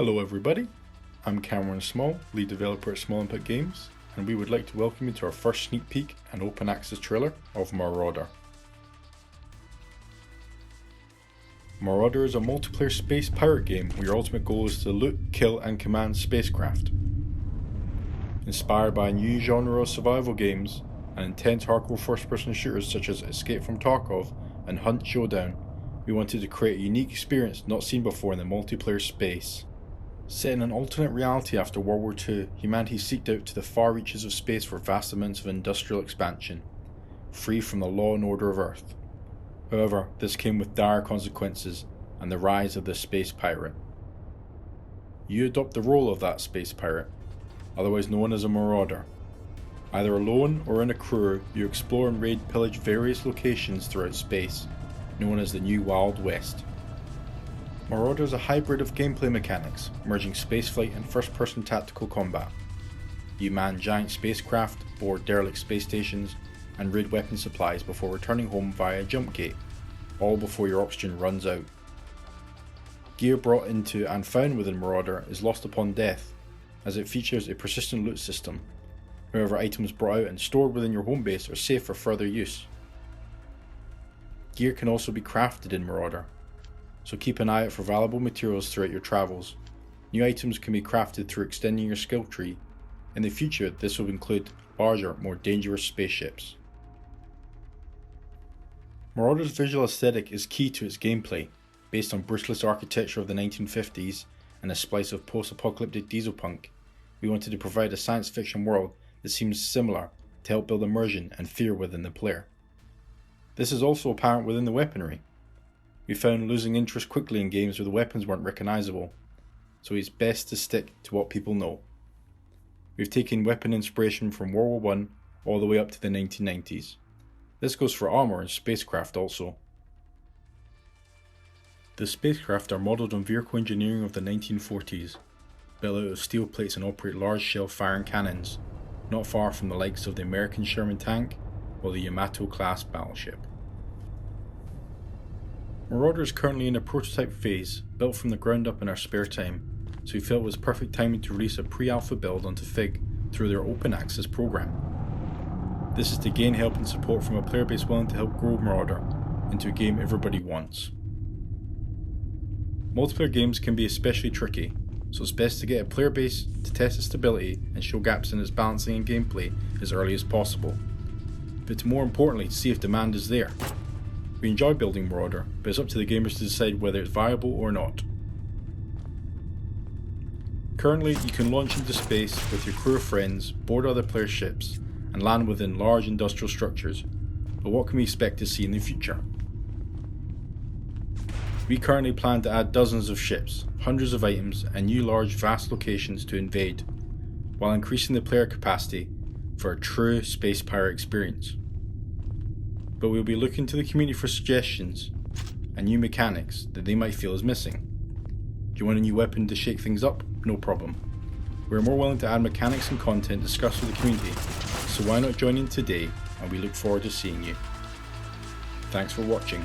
Hello everybody, I'm Cameron Small, lead developer at Small Input Games, and we would like to welcome you to our first sneak peek and open access trailer of Marauder. Marauder is a multiplayer space pirate game where your ultimate goal is to loot, kill and command spacecraft. Inspired by a new genre of survival games and intense hardcore first-person shooters such as Escape from Tarkov and Hunt Showdown, we wanted to create a unique experience not seen before in the multiplayer space. Set in an alternate reality after World War II, humanity seeked out to the far reaches of space for vast amounts of industrial expansion, free from the law and order of Earth. However, this came with dire consequences and the rise of the space pirate. You adopt the role of that space pirate, otherwise known as a marauder. Either alone or in a crew, you explore and raid pillage various locations throughout space, known as the New Wild West. Marauder is a hybrid of gameplay mechanics, merging spaceflight and first-person tactical combat. You man giant spacecraft, board derelict space stations, and raid weapon supplies before returning home via a jump gate, all before your oxygen runs out. Gear brought into and found within Marauder is lost upon death, as it features a persistent loot system. However, items brought out and stored within your home base are safe for further use. Gear can also be crafted in Marauder, so keep an eye out for valuable materials throughout your travels. New items can be crafted through extending your skill tree. In the future, this will include larger, more dangerous spaceships. Marauder's visual aesthetic is key to its gameplay, based on brutalist architecture of the 1950s and a splice of post-apocalyptic dieselpunk. We wanted to provide a science fiction world that seems similar to help build immersion and fear within the player. This is also apparent within the weaponry. We found losing interest quickly in games where the weapons weren't recognisable, so it's best to stick to what people know. We've taken weapon inspiration from World War I all the way up to the 1990s. This goes for armour and spacecraft also. The spacecraft are modelled on vehicle engineering of the 1940s, built out of steel plates and operate large shell firing cannons, not far from the likes of the American Sherman tank or the Yamato class battleship. Marauder is currently in a prototype phase, built from the ground up in our spare time, so we felt it was perfect timing to release a pre-alpha build onto Fig through their open access program. This is to gain help and support from a player base willing to help grow Marauder into a game everybody wants. Multiplayer games can be especially tricky, so it's best to get a player base to test its stability and show gaps in its balancing and gameplay as early as possible, but more importantly to see if demand is there. We enjoy building Marauder, but it's up to the gamers to decide whether it's viable or not. Currently, you can launch into space with your crew of friends, board other players' ships, and land within large industrial structures, but what can we expect to see in the future? We currently plan to add dozens of ships, hundreds of items, and new large vast locations to invade, while increasing the player capacity for a true space pirate experience. But we'll be looking to the community for suggestions and new mechanics that they might feel is missing. Do you want a new weapon to shake things up? No problem. We're more willing to add mechanics and content discussed with the community, so why not join in today, and we look forward to seeing you. Thanks for watching.